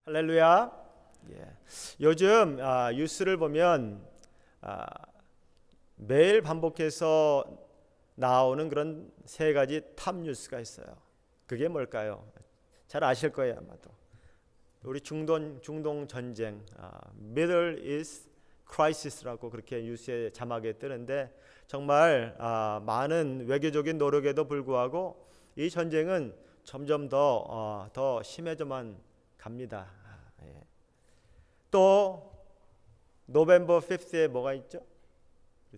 할렐루야. 예. 요즘 뉴스를 보면 매일 반복해서 나오는 그런 세 가지 탑 뉴스가 있어요. 그게 뭘까요? 잘 아실 거예요, 아마도. 우리 중동 전쟁, Middle East Crisis라고 그렇게 뉴스의 자막에 뜨는데 정말 많은 외교적인 노력에도 불구하고 이 전쟁은 점점 더 심해져만 갑니다. 예. 또 노벰버 5th에 뭐가 있죠?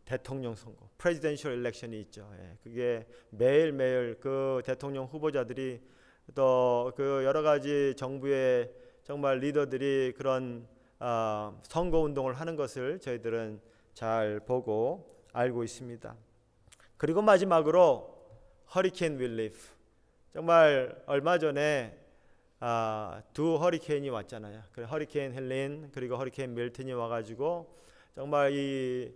대통령 선거, 프레지던셜 일렉션이 있죠. 예. 그게 매일매일 그 대통령 후보자들이 또 그 여러 가지 정부의 정말 리더들이 그런 선거 운동을 하는 것을 저희들은 잘 보고 알고 있습니다. 그리고 마지막으로 허리케인 윌리프. 정말 얼마 전에 두 허리케인이 왔잖아요. 허리케인 헬린 그리고 허리케인 밀튼이 와가지고 정말 이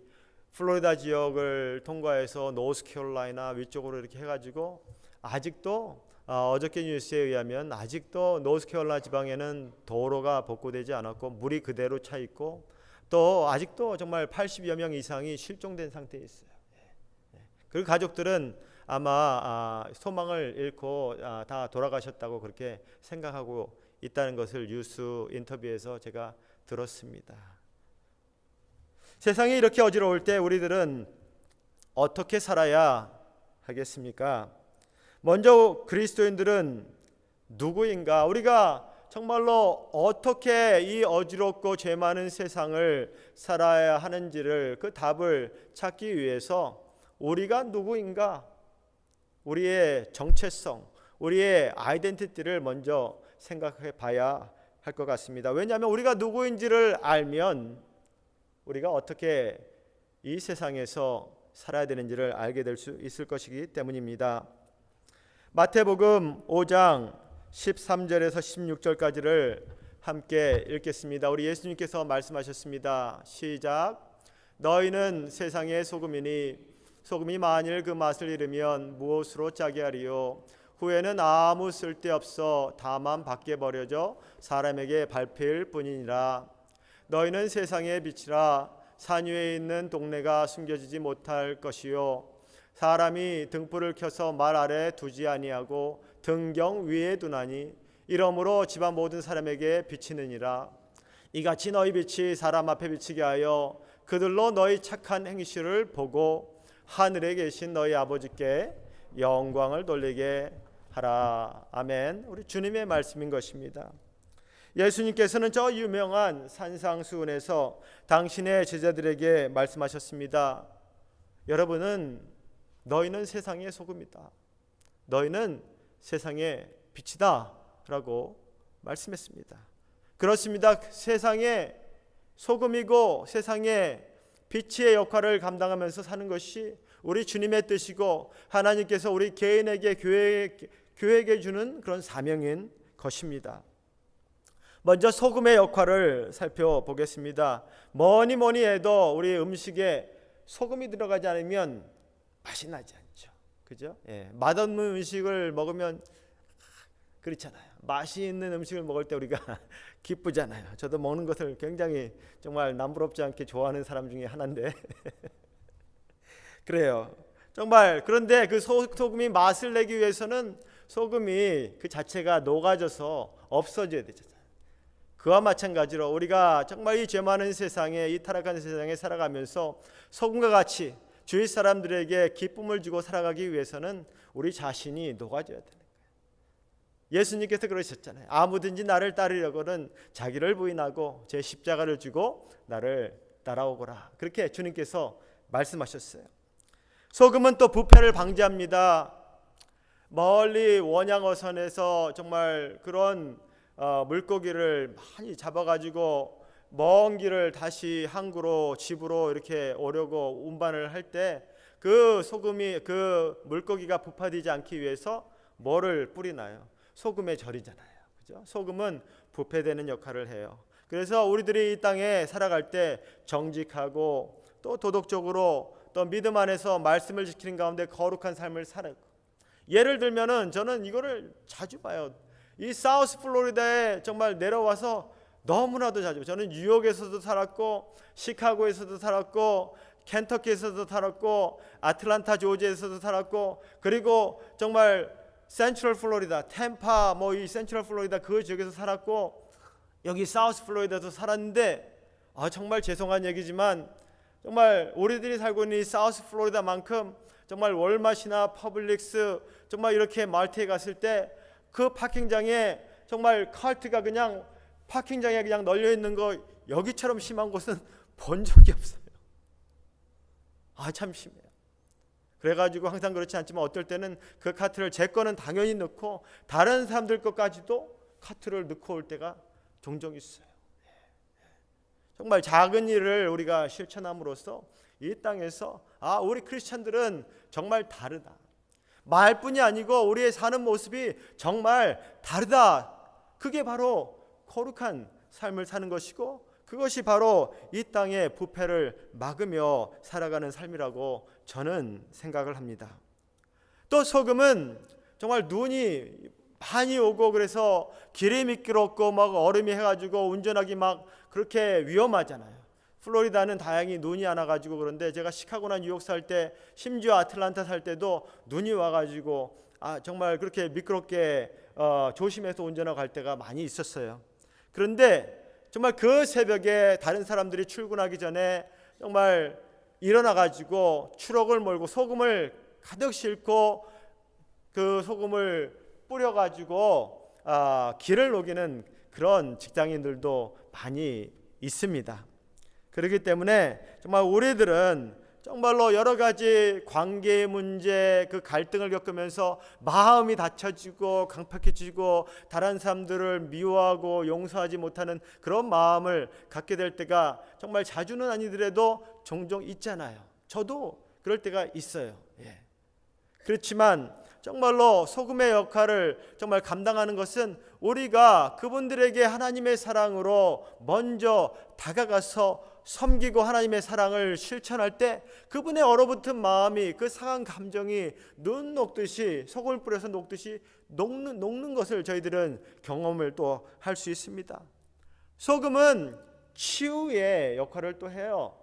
플로리다 지역을 통과해서 노스캐롤라이나 위쪽으로 이렇게 해가지고 아직도 어저께 뉴스에 의하면 아직도 노스캐롤라이나 지방에는 도로가 복구되지 않았고 물이 그대로 차 있고 또 아직도 정말 80여 명 이상이 실종된 상태에 있어요. 그리고 가족들은 아마 소망을 잃고 다 돌아가셨다고 그렇게 생각하고 있다는 것을 뉴스 인터뷰에서 제가 들었습니다. 세상이 이렇게 어지러울 때 우리들은 어떻게 살아야 하겠습니까? 먼저 그리스도인들은 누구인가? 우리가 정말로 어떻게 이 어지럽고 죄 많은 세상을 살아야 하는지를 그 답을 찾기 위해서 우리가 누구인가? 우리의 정체성, 우리의 아이덴티티를 먼저 생각해 봐야 할 것 같습니다. 왜냐하면 우리가 누구인지를 알면 우리가 어떻게 이 세상에서 살아야 되는지를 알게 될 수 있을 것이기 때문입니다. 마태복음 5장 13절에서 16절까지를 함께 읽겠습니다. 우리 예수님께서 말씀하셨습니다. 시작. 너희는 세상의 소금이니 소금이 만일 그 맛을 잃으면 무엇으로 짜게 하리요? 후에는 아무 쓸데없어 다만 밖에 버려져 사람에게 밟힐 뿐이니라. 너희는 세상의 빛이라. 산 위에 있는 동네가 숨겨지지 못할 것이요 사람이 등불을 켜서 말 아래 두지 아니하고 등경 위에 두나니 이러므로 집안 모든 사람에게 비치느니라. 이같이 너희 빛이 사람 앞에 비치게 하여 그들로 너희 착한 행실을 보고 하늘에 계신 너희 아버지께 영광을 돌리게 하라. 아멘. 우리 주님의 말씀인 것입니다. 예수님께서는 저 유명한 산상수훈에서 당신의 제자들에게 말씀하셨습니다. 여러분은 너희는 세상의 소금이다. 너희는 세상의 빛이다 라고 말씀했습니다. 그렇습니다. 세상의 소금이고 세상의 빛의 역할을 감당하면서 사는 것이 우리 주님의 뜻이고 하나님께서 우리 개인에게 교회에게 주는 그런 사명인 것입니다. 먼저 소금의 역할을 살펴보겠습니다. 뭐니 해도 우리 음식에 소금이 들어가지 않으면 맛이 나지 않죠. 그죠? 예, 맛없는 음식을 먹으면 그렇잖아요. 맛이 있는 음식을 먹을 때 우리가 기쁘잖아요. 저도 먹는 것을 굉장히 정말 남부럽지 않게 좋아하는 사람 중에 하나인데 그래요. 정말 그런데 그 소금이 맛을 내기 위해서는 소금이 그 자체가 녹아져서 없어져야 되잖아요. 그와 마찬가지로 우리가 정말 이 죄 많은 세상에 이 타락한 세상에 살아가면서 소금과 같이 주위 사람들에게 기쁨을 주고 살아가기 위해서는 우리 자신이 녹아져야 되는 거예요. 예수님께서 그러셨잖아요. 아무든지 나를 따르려고는 자기를 부인하고 제 십자가를 지고 나를 따라오거라. 그렇게 주님께서 말씀하셨어요. 소금은 또 부패를 방지합니다. 멀리 원양어선에서 정말 그런 물고기를 많이 잡아가지고 먼 길을 다시 항구로 집으로 이렇게 오려고 운반을 할 때 그 소금이 그 물고기가 부파되지 않기 위해서 뭐를 뿌리나요? 소금에 절이잖아요. 그죠? 소금은 부패되는 역할을 해요. 그래서 우리들이 이 땅에 살아갈 때 정직하고 또 도덕적으로 또 믿음 안에서 말씀을 지키는 가운데 거룩한 삶을 살아가고 예를 들면은 저는 이거를 자주 봐요. 이 사우스 플로리다에 정말 내려와서 너무나도 자주, 저는 뉴욕에서도 살았고 시카고에서도 살았고 켄터키에서도 살았고 아틀란타 조지아에서도 살았고, 그리고 정말 센트럴 플로리다 템파 이 센트럴 플로리다 그 지역에서 살았고 여기 사우스 플로리다도 살았는데, 정말 죄송한 얘기지만 정말 우리들이 살고 있는 이 사우스 플로리다만큼 정말 월마트나 퍼블릭스 정말 이렇게 마트에 갔을 때 그 파킹장에 정말 카트가 그냥 파킹장에 그냥 널려 있는 거 여기처럼 심한 곳은 본 적이 없어요. 참 심해요. 그래가지고 항상 그렇지 않지만 어떨 때는 그 카트를 제 거는 당연히 넣고 다른 사람들 것까지도 카트를 넣고 올 때가 종종 있어요. 정말 작은 일을 우리가 실천함으로써 이 땅에서 우리 크리스찬들은 정말 다르다, 말뿐이 아니고 우리의 사는 모습이 정말 다르다, 그게 바로 거룩한 삶을 사는 것이고 그것이 바로 이 땅의 부패를 막으며 살아가는 삶이라고 저는 생각을 합니다. 또 소금은 정말 눈이 많이 오고 그래서 길이 미끄럽고 막 얼음이 해가지고 운전하기 막 그렇게 위험하잖아요. 플로리다는 다행히 눈이 안 와가지고 그런데 제가 시카고나 뉴욕 살 때, 심지어 아틀란타 살 때도 눈이 와가지고 정말 그렇게 미끄럽게 조심해서 운전하고 갈 때가 많이 있었어요. 그런데 정말 그 새벽에 다른 사람들이 출근하기 전에 정말 일어나가지고 추럭을 몰고 소금을 가득 싣고 그 소금을 뿌려가지고 길을 녹이는 그런 직장인들도 많이 있습니다. 그렇기 때문에 정말 우리들은 정말로 여러 가지 관계 문제, 그 갈등을 겪으면서 마음이 닫혀지고 강팍해지고 다른 사람들을 미워하고 용서하지 못하는 그런 마음을 갖게 될 때가 정말 자주는 아니더라도 종종 있잖아요. 저도 그럴 때가 있어요. 그렇지만 정말로 소금의 역할을 정말 감당하는 것은 우리가 그분들에게 하나님의 사랑으로 먼저 다가가서 섬기고 하나님의 사랑을 실천할 때 그분의 얼어붙은 마음이, 그 상한 감정이 눈 녹듯이, 소금을 뿌려서 녹듯이 녹는 것을 저희들은 경험을 또 할 수 있습니다. 소금은 치유의 역할을 또 해요.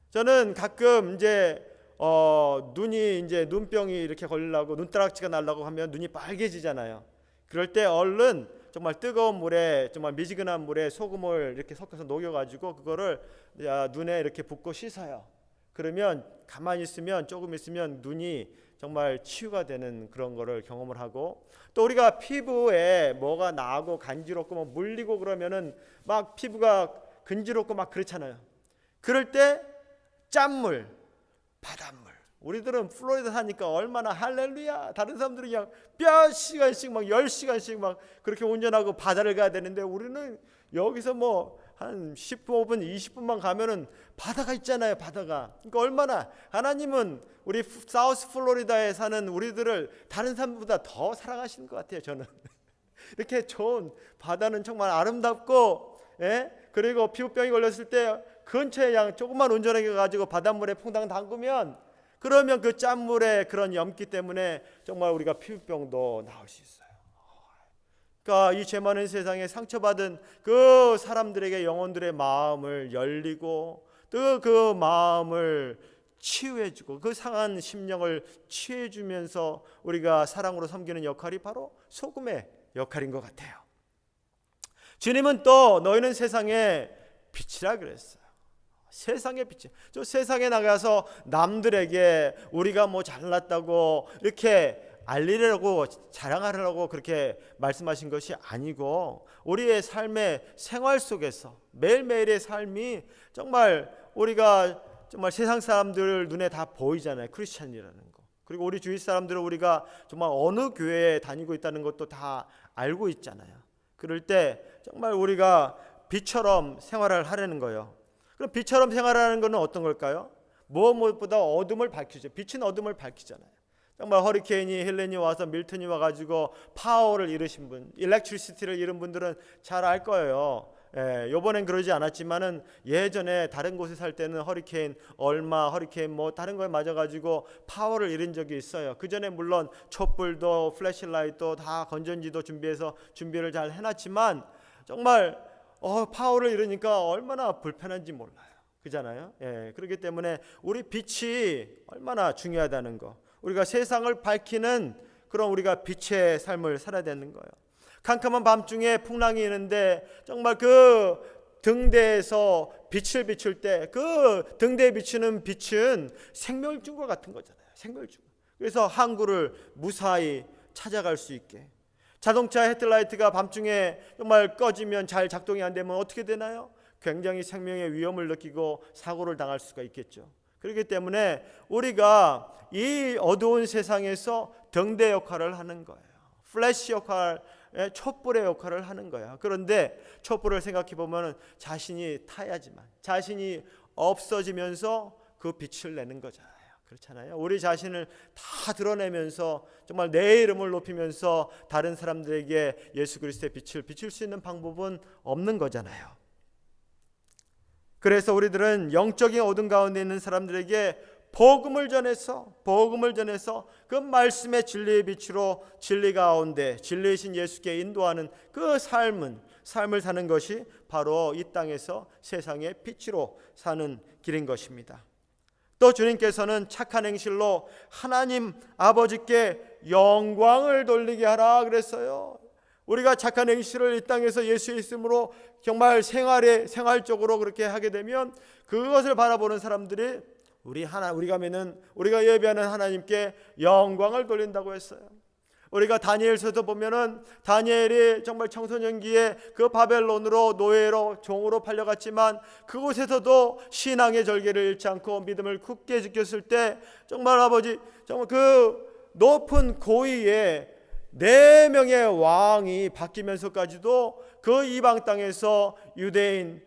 저는 가끔 이제 눈이 이제 눈병이 이렇게 걸리려고, 눈다락지가 날라고 하면 눈이 빨개지잖아요. 그럴 때 얼른 정말 뜨거운 물에, 정말 미지근한 물에 소금을 이렇게 섞어서 녹여가지고 그거를 눈에 이렇게 붓고 씻어요. 그러면 가만히 있으면, 조금 있으면 눈이 정말 치유가 되는 그런 거를 경험을 하고, 또 우리가 피부에 뭐가 나고 간지럽고 뭐 물리고 그러면은 막 피부가 근지럽고 막 그렇잖아요. 그럴 때 짠물, 바닷물, 우리들은 플로리다 사니까 얼마나 할렐루야, 다른 사람들은 그냥 몇 시간씩 막 10시간씩 막 그렇게 운전하고 바다를 가야 되는데 우리는 여기서 뭐 한 15분 20분만 가면은 바다가 있잖아요. 바다가. 그러니까 얼마나 하나님은 우리 사우스 플로리다에 사는 우리들을 다른 사람보다 더 사랑하시는 것 같아요. 저는 이렇게 좋은 바다는 정말 아름답고, 그리고 피부병이 걸렸을 때 근처에 그냥 조금만 운전해 가지고 바닷물에 퐁당 담그면, 그러면 그 짠물의 그런 염기 때문에 정말 우리가 피부병도 나올 수 있어요. 그러니까 이 죄 많은 세상에 상처받은 그 사람들에게 영혼들의 마음을 열리고 또 그 마음을 치유해주고 그 상한 심령을 치유해주면서 우리가 사랑으로 섬기는 역할이 바로 소금의 역할인 것 같아요. 주님은 또 너희는 세상의 빛이라 그랬어요. 세상의 빛이, 저 세상에 나가서 남들에게 우리가 뭐 잘났다고 이렇게 알리려고 자랑하려고 그렇게 말씀하신 것이 아니고, 우리의 삶의 생활 속에서 매일매일의 삶이 정말 우리가 정말 세상 사람들 눈에 다 보이잖아요. 크리스찬이라는 거. 그리고 우리 주위 사람들은 우리가 정말 어느 교회에 다니고 있다는 것도 다 알고 있잖아요. 그럴 때 정말 우리가 빛처럼 생활을 하려는 거예요. 그럼 빛처럼 생활하는 것은 어떤 걸까요? 무엇보다 어둠을 밝히죠. 빛은 어둠을 밝히잖아요. 정말 허리케인이, 헬렌이 와서, 밀턴이 와가지고 파워를 잃으신 분, 일렉트리시티를 잃은 분들은 잘 알 거예요. 요번엔 그러지 않았지만은 예전에 다른 곳에 살 때는 허리케인 뭐 다른 거에 맞아가지고 파워를 잃은 적이 있어요. 그 전에 물론 촛불도 플래시라이트도 다 건전지도 준비를 잘 해놨지만 정말 파워를 잃으니까 얼마나 불편한지 몰라요. 그잖아요. 그렇기 때문에 우리 빛이 얼마나 중요하다는 거, 우리가 세상을 밝히는 그런 우리가 빛의 삶을 살아야 되는 거예요. 캄캄한 밤중에 풍랑이 있는데 정말 그 등대에서 빛을 비출 때 그 등대에 비추는 빛은 생명줄과 같은 거잖아요. 생명줄. 그래서 항구를 무사히 찾아갈 수 있게. 자동차 헤드라이트가 밤중에 정말 꺼지면 잘 작동이 안 되면 어떻게 되나요? 굉장히 생명의 위험을 느끼고 사고를 당할 수가 있겠죠. 그렇기 때문에 우리가 이 어두운 세상에서 등대 역할을 하는 거예요. 플래시 역할, 촛불의 역할을 하는 거야. 그런데 촛불을 생각해 보면 자신이 타야지만, 자신이 없어지면서 그 빛을 내는 거잖아요. 그렇잖아요. 우리 자신을 다 드러내면서 정말 내 이름을 높이면서 다른 사람들에게 예수 그리스도의 빛을 비출 수 있는 방법은 없는 거잖아요. 그래서 우리들은 영적인 어둠 가운데 있는 사람들에게 복음을 전해서 그 말씀의 진리의 빛으로 진리 가운데 진리이신 예수께 인도하는 그 삶을 사는 것이 바로 이 땅에서 세상의 빛으로 사는 길인 것입니다. 또 주님께서는 착한 행실로 하나님 아버지께 영광을 돌리게 하라 그랬어요. 우리가 착한 행실을 이 땅에서 예수의 이름으로 정말 생활적으로 그렇게 하게 되면 그것을 바라보는 사람들이 우리가 예배하는 하나님께 영광을 돌린다고 했어요. 우리가 다니엘서도 보면은 다니엘이 정말 청소년기에 그 바벨론으로 노예로 종으로 팔려갔지만 그곳에서도 신앙의 절개를 잃지 않고 믿음을 굳게 지켰을 때 정말 아버지 정말 그 높은 고위에 4명의 왕이 바뀌면서까지도 그 이방 땅에서 유대인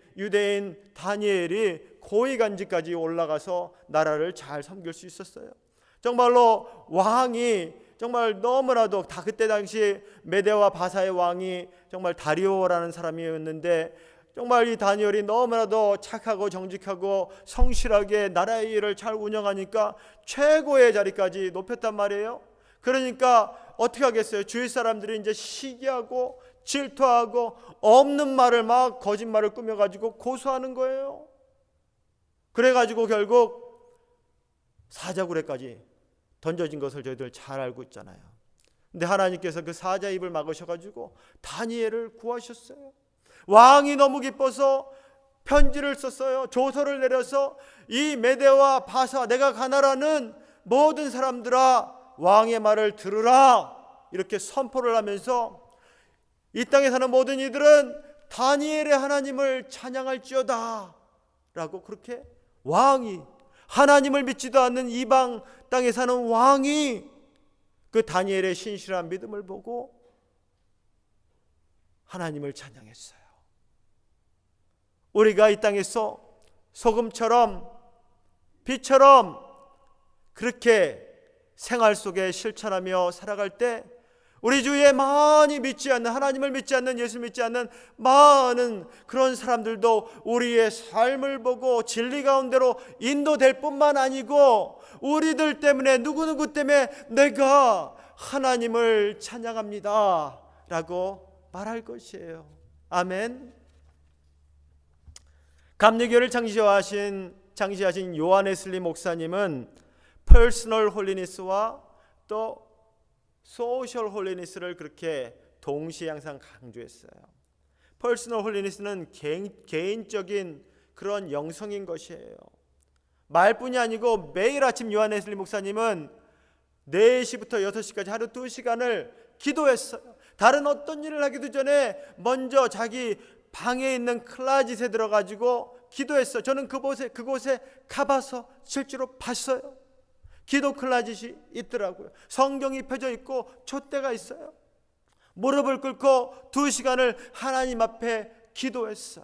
다니엘이 고위 간직까지 올라가서 나라를 잘 섬길 수 있었어요. 정말로 왕이 정말 너무나도 다 그때 당시 메데와 바사의 왕이 정말 다리오라는 사람이었는데 정말 이 다니엘이 너무나도 착하고 정직하고 성실하게 나라의 일을 잘 운영하니까 최고의 자리까지 높였단 말이에요. 그러니까 어떻게 하겠어요? 주위 사람들이 이제 시기하고 질투하고 없는 말을 막 거짓말을 꾸며가지고 고소하는 거예요. 그래가지고 결국 사자굴에까지 던져진 것을 저희들 잘 알고 있잖아요. 근데 하나님께서 그 사자 입을 막으셔가지고 다니엘을 구하셨어요. 왕이 너무 기뻐서 편지를 썼어요. 조서를 내려서 이 메데와 바사 내가 가나라는 모든 사람들아 왕의 말을 들으라 이렇게 선포를 하면서 이 땅에 사는 모든 이들은 다니엘의 하나님을 찬양할지어다 라고 그렇게 왕이 하나님을 믿지도 않는 이방 땅에 사는 왕이 그 다니엘의 신실한 믿음을 보고 하나님을 찬양했어요. 우리가 이 땅에서 소금처럼 빛처럼 그렇게 생활 속에 실천하며 살아갈 때 우리 주위에 많이 믿지 않는 하나님을 믿지 않는 예수 믿지 않는 많은 그런 사람들도 우리의 삶을 보고 진리 가운데로 인도될 뿐만 아니고 우리들 때문에 누구누구 때문에 내가 하나님을 찬양합니다 라고 말할 것이에요. 아멘. 감리교를 창시하신 요한 웨슬리 목사님은 퍼스널 홀리니스와 또 소셜 홀리니스를 그렇게 동시에 항상 강조했어요. 퍼스널 홀리니스는 개인적인 그런 영성인 것이에요. 말뿐이 아니고 매일 아침 요한 웨슬리 목사님은 4시부터 6시까지 하루 2시간을 기도했어요. 다른 어떤 일을 하기도 전에 먼저 자기 방에 있는 클라짓에 들어가지고 기도했어요. 저는 그곳에 가봐서 실제로 봤어요. 기도 클라짓이 있더라고요. 성경이 펴져 있고 촛대가 있어요. 무릎을 꿇고 2시간을 하나님 앞에 기도했어요.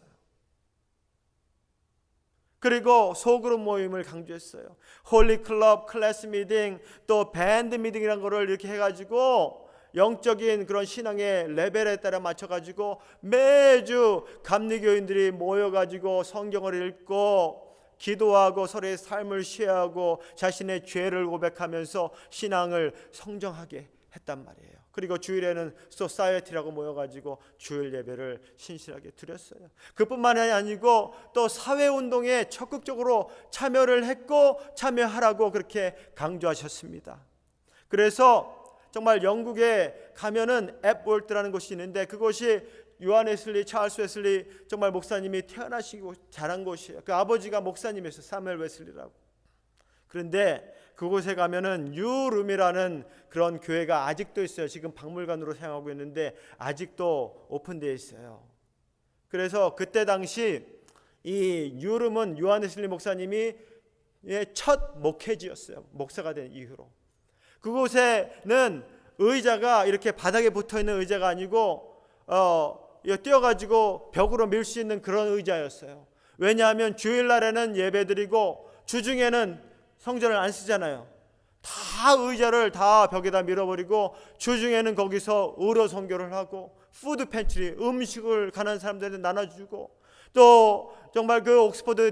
그리고 소그룹 모임을 강조했어요. 홀리 클럽, 클래스 미팅, 또 밴드 미팅이라는 거를 이렇게 해가지고 영적인 그런 신앙의 레벨에 따라 맞춰가지고 매주 감리교인들이 모여가지고 성경을 읽고 기도하고 서로의 삶을 쉐어하고 자신의 죄를 고백하면서 신앙을 성장하게 했단 말이에요. 그리고 주일에는 소사이어티라고 모여가지고 주일 예배를 신실하게 드렸어요. 그뿐만이 아니고 또 사회운동에 적극적으로 참여를 했고 참여하라고 그렇게 강조하셨습니다. 그래서 정말 영국에 가면은 앱월트라는 곳이 있는데 그곳이 요한 웨슬리, 찰스 웨슬리 정말 목사님이 태어나시고 자란 곳이에요. 그 아버지가 목사님이었어요. 사무엘 웨슬리라고. 그런데 그곳에 가면은 유룸이라는 그런 교회가 아직도 있어요. 지금 박물관으로 사용하고 있는데 아직도 오픈되어 있어요. 그래서 그때 당시 이 유룸은 요한 웨슬리 목사님이 첫 목회지였어요. 목사가 된 이후로. 그곳에는 의자가 이렇게 바닥에 붙어있는 의자가 아니고 뛰어가지고 벽으로 밀 수 있는 그런 의자였어요. 왜냐하면 주일날에는 예배드리고 주중에는 성전을 안 쓰잖아요. 다 의자를 다 벽에다 밀어버리고 주중에는 거기서 의료 선교를 하고 푸드 팬트리 음식을 가난한 사람들한테 나눠주고 또 정말 그 옥스퍼드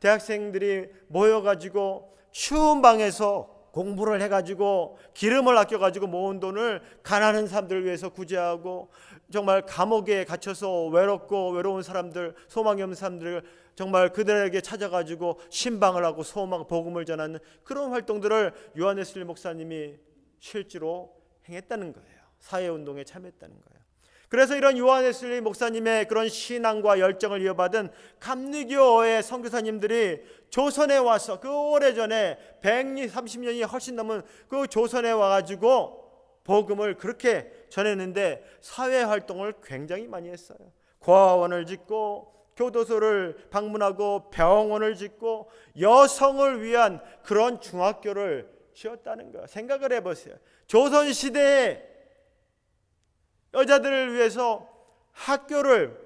대학생들이 모여가지고 추운 방에서 공부를 해가지고 기름을 아껴가지고 모은 돈을 가난한 사람들을 위해서 구제하고 정말 감옥에 갇혀서 외로운 사람들, 소망이 없는 사람들을 정말 그들에게 찾아가지고 신방을 하고 소망, 복음을 전하는 그런 활동들을 요한 웨슬리 목사님이 실제로 행했다는 거예요. 사회운동에 참여했다는 거예요. 그래서 이런 요한 웨슬리 목사님의 그런 신앙과 열정을 이어받은 감리교의 선교사님들이 조선에 와서 그 오래전에 130년이 훨씬 넘은 그 조선에 와가지고 복음을 그렇게 전했는데 사회활동을 굉장히 많이 했어요. 고아원을 짓고 교도소를 방문하고 병원을 짓고 여성을 위한 그런 중학교를 지었다는 거예요. 생각을 해보세요. 조선시대에 여자들을 위해서 학교를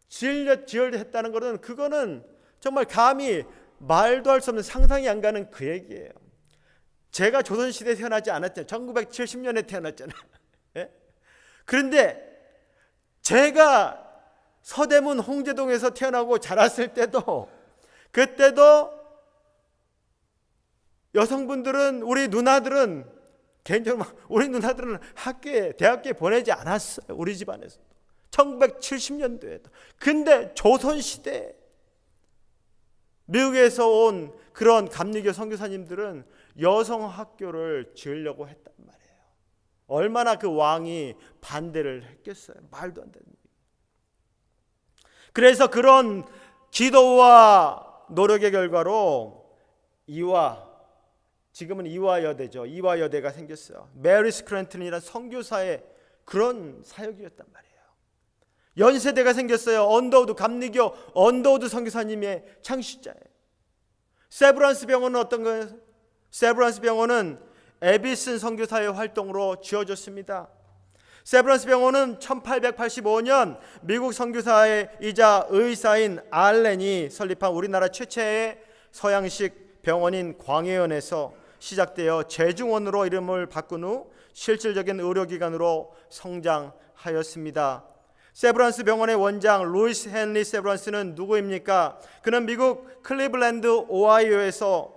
지으려 것은 그거는 정말 감히 말도 할 수 없는 상상이 안 가는 그 얘기예요. 제가 조선시대에 태어나지 않았잖아요. 1970년에 태어났잖아요. 예? 그런데 제가 서대문 홍제동에서 태어나고 자랐을 때도 그때도 여성분들은 우리 누나들은 개인적으로 우리 누나들은 대학교에 보내지 않았어요. 우리 집안에서 1970년도에도. 근데 조선시대 미국에서 온 그런 감리교 선교사님들은 여성 학교를 지으려고 했단 말이에요. 얼마나 그 왕이 반대를 했겠어요. 말도 안 되는 얘기. 그래서 그런 기도와 노력의 결과로 지금은 이화여대죠. 이화여대가 생겼어요. 메리 스크랜턴이라는 선교사의 그런 사역이었단 말이에요. 연세대가 생겼어요. 언더우드 감리교 언더우드 선교사님의 창시자예요. 세브란스 병원은 어떤 거예요? 세브란스 병원은 에비슨 선교사의 활동으로 지어졌습니다. 세브란스 병원은 1885년 미국 선교사이자 의사인 알렌이 설립한 우리나라 최초의 서양식 병원인 광해연에서 시작되어 재중원으로 이름을 바꾼 후 실질적인 의료기관으로 성장하였습니다. 세브란스 병원의 원장 루이스 헨리 세브란스는 누구입니까? 그는 미국 클리블랜드 오하이오에서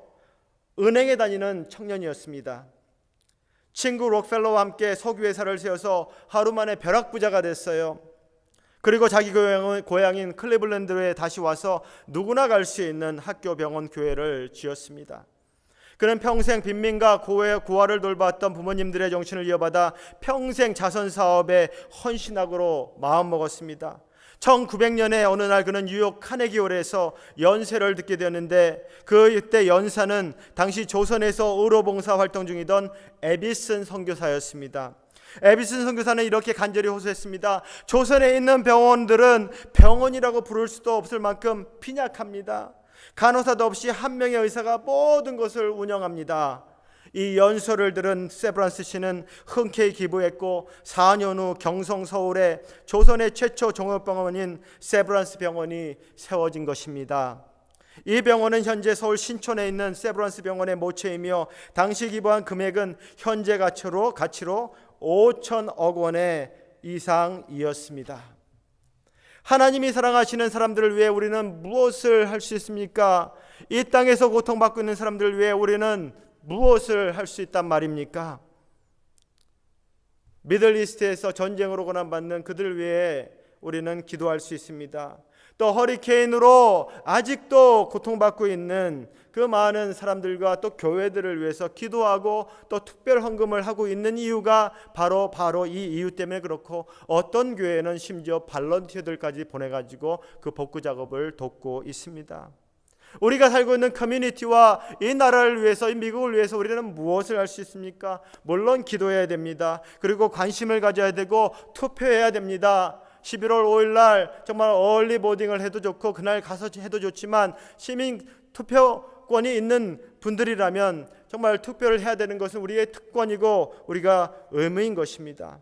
은행에 다니는 청년이었습니다. 친구 록펠러와 함께 석유회사를 세워서 하루 만에 벼락부자가 됐어요. 그리고 자기 고향인 클리블랜드에 다시 와서 누구나 갈 수 있는 학교, 병원, 교회를 지었습니다. 그는 평생 빈민가 고아를 돌봤던 부모님들의 정신을 이어받아 평생 자선사업에 헌신하기로 마음먹었습니다. 1900년에 어느 날 그는 뉴욕 카네기홀에서 연세를 듣게 되었는데 그때 연사는 당시 조선에서 의료봉사 활동 중이던 에비슨 선교사였습니다. 에비슨 선교사는 이렇게 간절히 호소했습니다. 조선에 있는 병원들은 병원이라고 부를 수도 없을 만큼 빈약합니다. 간호사도 없이 한 명의 의사가 모든 것을 운영합니다. 이 연설을 들은 세브란스 씨는 흔쾌히 기부했고 4년 후 경성 서울에 조선의 최초 종합병원인 세브란스 병원이 세워진 것입니다. 이 병원은 현재 서울 신촌에 있는 세브란스 병원의 모체이며 당시 기부한 금액은 현재 가치로 5천억 원의 이상이었습니다. 하나님이 사랑하시는 사람들을 위해 우리는 무엇을 할 수 있습니까? 이 땅에서 고통받고 있는 사람들을 위해 우리는 무엇을 할 수 있단 말입니까? 미들이스트에서 전쟁으로 고난받는 그들을 위해 우리는 기도할 수 있습니다. 또 허리케인으로 아직도 고통받고 있는 그 많은 사람들과 또 교회들을 위해서 기도하고 또 특별 헌금을 하고 있는 이유가 바로 이 이유 때문에 그렇고, 어떤 교회는 심지어 발런티어들까지 보내가지고 그 복구 작업을 돕고 있습니다. 우리가 살고 있는 커뮤니티와 이 나라를 위해서, 이 미국을 위해서 우리는 무엇을 할 수 있습니까? 물론 기도해야 됩니다. 그리고 관심을 가져야 되고 투표해야 됩니다. 11월 5일 날 정말 얼리 보딩을 해도 좋고 그날 가서 해도 좋지만, 시민 투표권이 있는 분들이라면 정말 투표를 해야 되는 것은 우리의 특권이고 우리가 의무인 것입니다.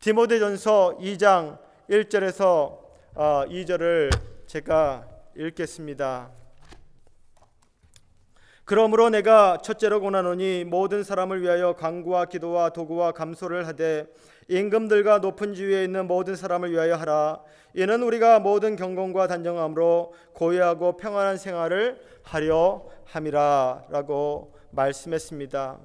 디모데전서 2장 1절에서 2절을 제가 읽겠습니다. 그러므로 내가 첫째로 권하노니 모든 사람을 위하여 간구와 기도와 도구와 감소를 하되 임금들과 높은 지위에 있는 모든 사람을 위하여 하라. 이는 우리가 모든 경건과 단정함으로 고요하고 평안한 생활을 하려 함이라 라고 말씀했습니다.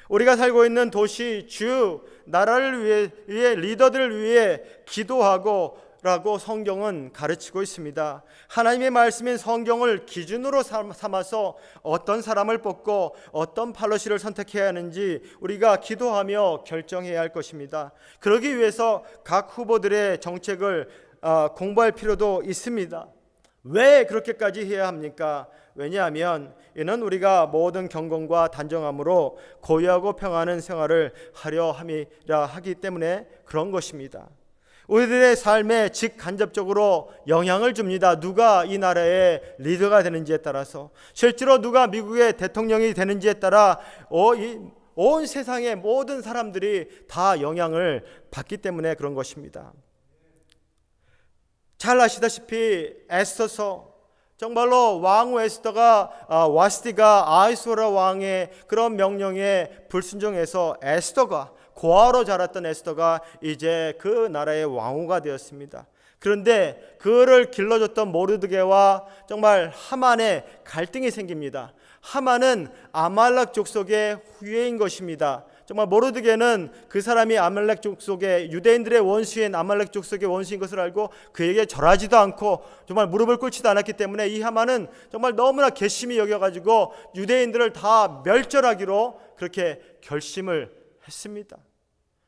우리가 살고 있는 도시, 주, 나라를 위해 리더들을 위해 기도하고 라고 성경은 가르치고 있습니다. 하나님의 말씀인 성경을 기준으로 삼아서 어떤 사람을 뽑고 어떤 팔로시를 선택해야 하는지 우리가 기도하며 결정해야 할 것입니다. 그러기 위해서 각 후보들의 정책을 공부할 필요도 있습니다. 왜 그렇게까지 해야 합니까? 왜냐하면 이는 우리가 모든 경건과 단정함으로 고요하고 평안한 생활을 하려 함이라 하기 때문에 그런 것입니다. 우리들의 삶에 직간접적으로 영향을 줍니다. 누가 이 나라의 리더가 되는지에 따라서, 실제로 누가 미국의 대통령이 되는지에 따라 온 세상의 모든 사람들이 다 영향을 받기 때문에 그런 것입니다. 잘 아시다시피 에스더서, 정말로 왕후 에스더가 와스티가 아하수에로 왕의 그런 명령에 불순종해서 에스더가, 고아로 자랐던 에스더가 이제 그 나라의 왕후가 되었습니다. 그런데 그를 길러줬던 모르드게와 정말 하만의 갈등이 생깁니다. 하만은 아말렉 족속의 후예인 것입니다. 정말 모르드게는 그 사람이 아말렉 족속의, 유대인들의 원수인 아말렉 족속의 원수인 것을 알고 그에게 절하지도 않고 정말 무릎을 꿇지도 않았기 때문에 이 하만은 정말 너무나 괘씸히 여겨가지고 유대인들을 다 멸절하기로 그렇게 결심을 했습니다.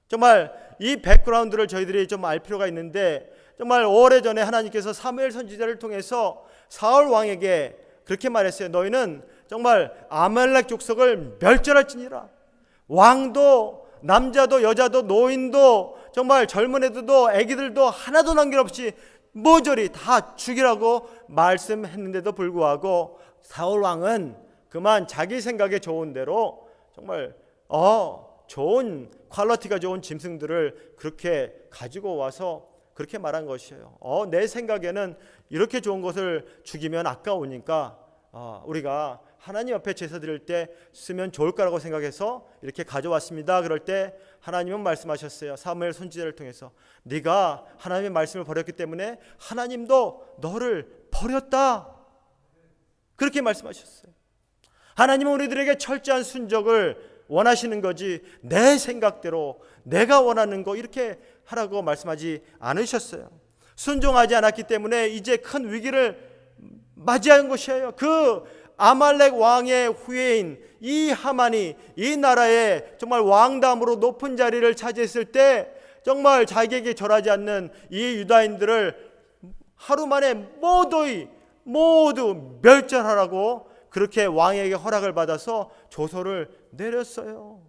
정말 이 백그라운드를 저희들이 좀 알 필요가 있는데, 정말 오래전에 하나님께서 사무엘 선지자를 통해서 사울 왕에게 그렇게 말했어요. 너희는 정말 아말렉 족속을 멸절할지니라. 왕도 남자도 여자도 노인도 정말 젊은 애들도 애기들도 하나도 남김없이 모조리 다 죽이라고 말씀했는데도 불구하고 사울 왕은 그만 자기 생각에 좋은 대로 정말 좋은 퀄리티가 좋은 짐승들을 그렇게 가지고 와서 그렇게 말한 것이에요. 내 생각에는 이렇게 좋은 것을 죽이면 아까우니까 우리가 하나님 앞에 제사 드릴 때 쓰면 좋을 거라고 생각해서 이렇게 가져왔습니다. 그럴 때 하나님은 말씀하셨어요. 사무엘 선지자를 통해서 네가 하나님의 말씀을 버렸기 때문에 하나님도 너를 버렸다. 그렇게 말씀하셨어요. 하나님은 우리들에게 철저한 순종을 원하시는 거지 내 생각대로 내가 원하는 거 이렇게 하라고 말씀하지 않으셨어요. 순종하지 않았기 때문에 이제 큰 위기를 맞이한 것이에요. 그 아말렉 왕의 후예인 이 하만이 이 나라에 정말 왕담으로 높은 자리를 차지했을 때 정말 자기에게 절하지 않는 이 유다인들을 하루 만에 모두 멸절하라고 그렇게 왕에게 허락을 받아서 조서를 내렸어요.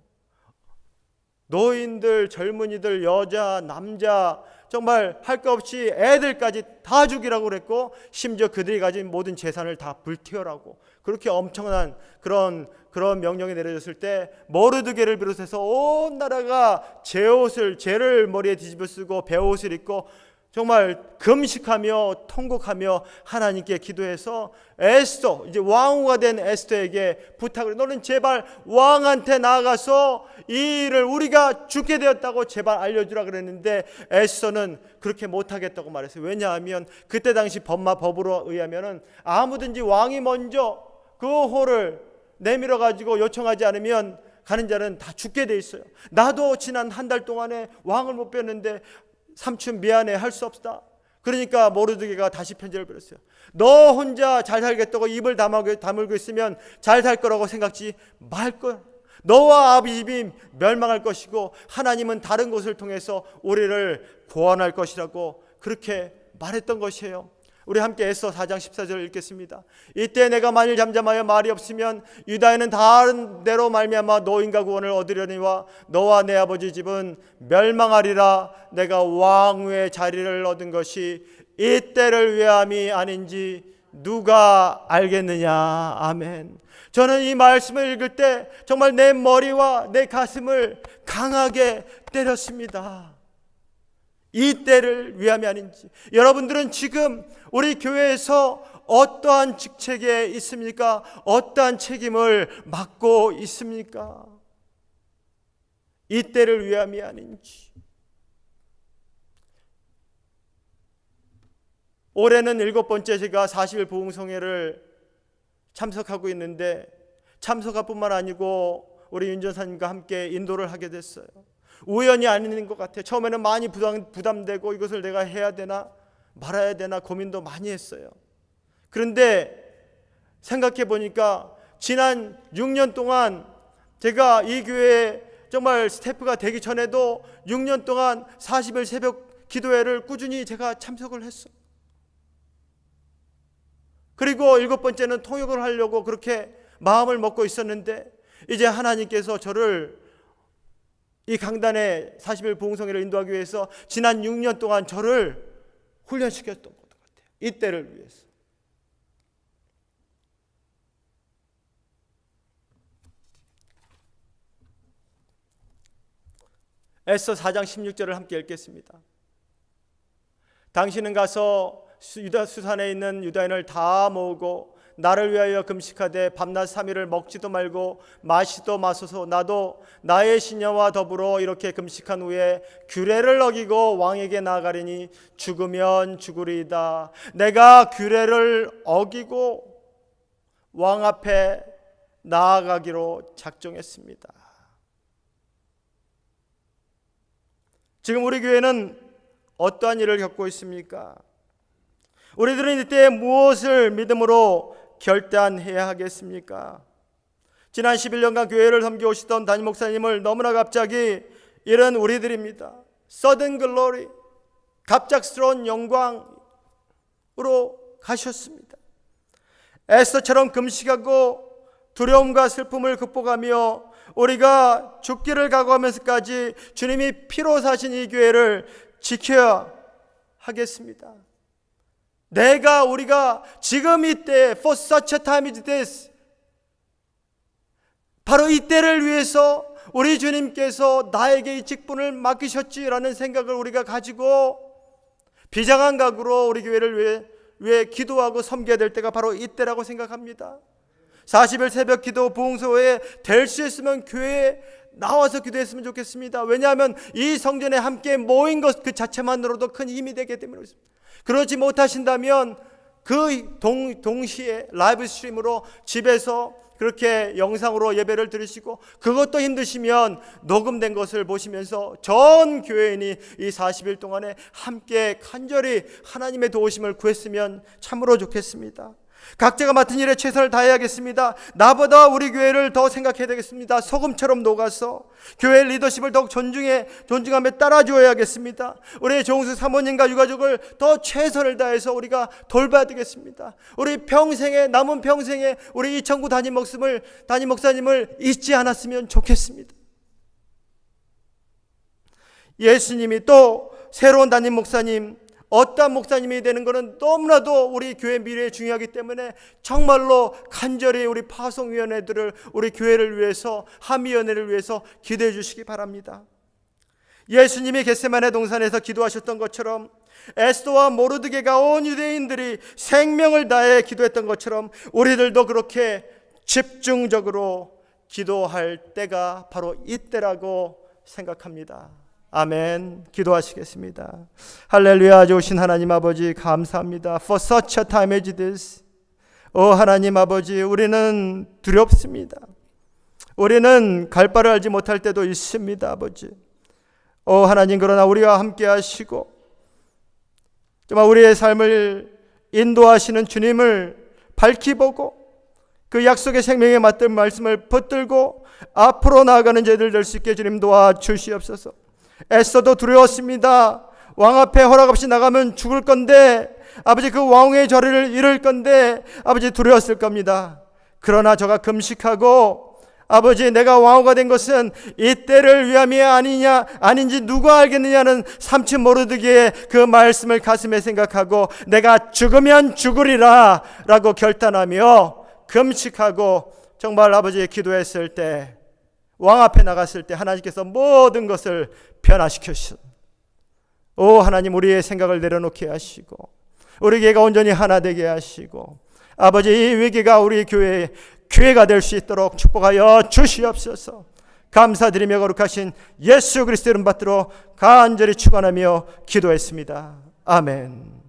노인들, 젊은이들, 여자, 남자 정말 할 것 없이 애들까지 다 죽이라고 그랬고, 심지어 그들이 가진 모든 재산을 다 불태우라고 그렇게 엄청난 그런 명령이 내려졌을 때 모르드게를 비롯해서 온 나라가 제를 머리에 뒤집어 쓰고 베옷을 입고 정말 금식하며 통곡하며 하나님께 기도해서 에스더, 이제 왕후가 된 에스더에게 부탁을, 너는 제발 왕한테 나아가서 이 일을 우리가 죽게 되었다고 제발 알려주라 그랬는데 에스더는 그렇게 못하겠다고 말했어요. 왜냐하면 그때 당시 법으로 의하면은 아무든지 왕이 먼저 그 호를 내밀어 가지고 요청하지 않으면 가는 자는 다 죽게 돼 있어요. 나도 지난 한 달 동안에 왕을 못 뵀는데 삼촌 미안해, 할 수 없다. 그러니까 모르드게가 다시 편지를 보냈어요. 너 혼자 잘 살겠다고 입을 다물고 있으면 잘 살 거라고 생각지 말 거야. 너와 아비 집이 멸망할 것이고 하나님은 다른 곳을 통해서 우리를 구원할 것이라고 그렇게 말했던 것이에요. 우리 함께 에스더 4장 14절을 읽겠습니다. 이때 내가 만일 잠잠하여 말이 없으면 유다인은 다른 데로 말미암아 노인과 구원을 얻으려니와 너와 내 아버지 집은 멸망하리라. 내가 왕후의 자리를 얻은 것이 이때를 위함이 아닌지 누가 알겠느냐. 아멘. 저는 이 말씀을 읽을 때 정말 내 머리와 내 가슴을 강하게 때렸습니다. 이 때를 위함이 아닌지. 여러분들은 지금 우리 교회에서 어떠한 직책에 있습니까? 어떠한 책임을 맡고 있습니까? 이 때를 위함이 아닌지. 올해는 7번째 제가 40일 부흥성회를 참석하고 있는데 참석할 뿐만 아니고 우리 윤 전사님과 함께 인도를 하게 됐어요. 우연이 아닌 것 같아요. 처음에는 많이 부담되고 이것을 내가 해야 되나 말아야 되나 고민도 많이 했어요. 그런데 생각해 보니까 지난 6년 동안 제가 이 교회에 정말 스태프가 되기 전에도 6년 동안 40일 새벽 기도회를 꾸준히 제가 참석을 했어요. 그리고 7번째는 통역을 하려고 그렇게 마음을 먹고 있었는데 이제 하나님께서 저를 이 강단의 40일 부흥성회를 인도하기 위해서 지난 6년 동안 저를 훈련시켰던 것 같아요. 이때를 위해서. 에스더 4장 16절을 함께 읽겠습니다. 당신은 가서 유다 수산에 있는 유다인을 다 모으고 나를 위하여 금식하되 밤낮 3일을 먹지도 말고 마시도 마소서. 나도 나의 시녀와 더불어 이렇게 금식한 후에 규례를 어기고 왕에게 나아가리니 죽으면 죽으리이다. 내가 규례를 어기고 왕 앞에 나아가기로 작정했습니다. 지금 우리 교회는 어떠한 일을 겪고 있습니까? 우리들은 이때 무엇을 믿음으로 결단해야 하겠습니까? 지난 11년간 교회를 섬겨오시던 담임 목사님을 너무나 갑자기 잃은 우리들입니다. Sudden glory, 갑작스러운 영광으로 가셨습니다. 에스더처럼 금식하고 두려움과 슬픔을 극복하며 우리가 죽기를 각오하면서까지 주님이 피로 사신 이 교회를 지켜야 하겠습니다. 우리가 지금 이때 for such a time as this, 바로 이때를 위해서 우리 주님께서 나에게 이 직분을 맡기셨지라는 생각을 우리가 가지고 비장한 각오로 우리 교회를 위해 기도하고 섬겨야 될 때가 바로 이때라고 생각합니다. 40일 새벽 기도 부흥소에 될 수 있으면 교회에 나와서 기도했으면 좋겠습니다. 왜냐하면 이 성전에 함께 모인 것 그 자체만으로도 큰 힘이 되기 때문에 그렇습니다. 그러지 못하신다면 그 동시에 라이브 스트림으로 집에서 그렇게 영상으로 예배를 들으시고 그것도 힘드시면 녹음된 것을 보시면서 전 교회인이 이 40일 동안에 함께 간절히 하나님의 도우심을 구했으면 참으로 좋겠습니다. 각자가 맡은 일에 최선을 다해야겠습니다. 나보다 우리 교회를 더 생각해야 되겠습니다. 소금처럼 녹아서 교회 리더십을 더욱 존중하며 따라주어야겠습니다. 우리 종수 사모님과 유가족을 더 최선을 다해서 우리가 돌봐야 되겠습니다. 우리 남은 평생에 우리 이천구 담임 목사님을 잊지 않았으면 좋겠습니다. 예수님이 또 새로운 담임 목사님, 어떠한 목사님이 되는 것은 너무나도 우리 교회 미래에 중요하기 때문에 정말로 간절히 우리 파송위원회들을 우리 교회를 위해서, 함위원회를 위해서 기도해 주시기 바랍니다. 예수님이 겟세마네 동산에서 기도하셨던 것처럼 에스더와 모르드게가 온 유대인들이 생명을 다해 기도했던 것처럼 우리들도 그렇게 집중적으로 기도할 때가 바로 이때라고 생각합니다. 아멘. 기도하시겠습니다. 할렐루야. 좋으신 하나님 아버지 감사합니다. For such a time as this. 하나님 아버지, 우리는 두렵습니다. 우리는 갈 바를 알지 못할 때도 있습니다. 아버지, 하나님, 그러나 우리와 함께 하시고 정말 우리의 삶을 인도하시는 주님을 밝히 보고 그 약속의 생명에 맞는 말씀을 붙들고 앞으로 나아가는 저희들 될 수 있게 주님 도와주시옵소서. 에스더도 두려웠습니다. 왕 앞에 허락 없이 나가면 죽을 건데, 아버지, 그 왕의 자리를 잃을 건데 아버지 두려웠을 겁니다. 그러나 저가 금식하고 아버지, 내가 왕후가 된 것은 이때를 위함이 아니냐 아닌지 누가 알겠느냐는 삼촌 모르드기의 그 말씀을 가슴에 생각하고 내가 죽으면 죽으리라 라고 결단하며 금식하고 정말 아버지 기도했을 때, 왕 앞에 나갔을 때 하나님께서 모든 것을 변화시켰습니다. 하나님, 우리의 생각을 내려놓게 하시고 우리 교회가 온전히 하나 되게 하시고 아버지, 이 위기가 우리 교회의 기회가 될 수 있도록 축복하여 주시옵소서. 감사드리며 거룩하신 예수 그리스도의 이름 받들어 간절히 축원하며 기도했습니다. 아멘.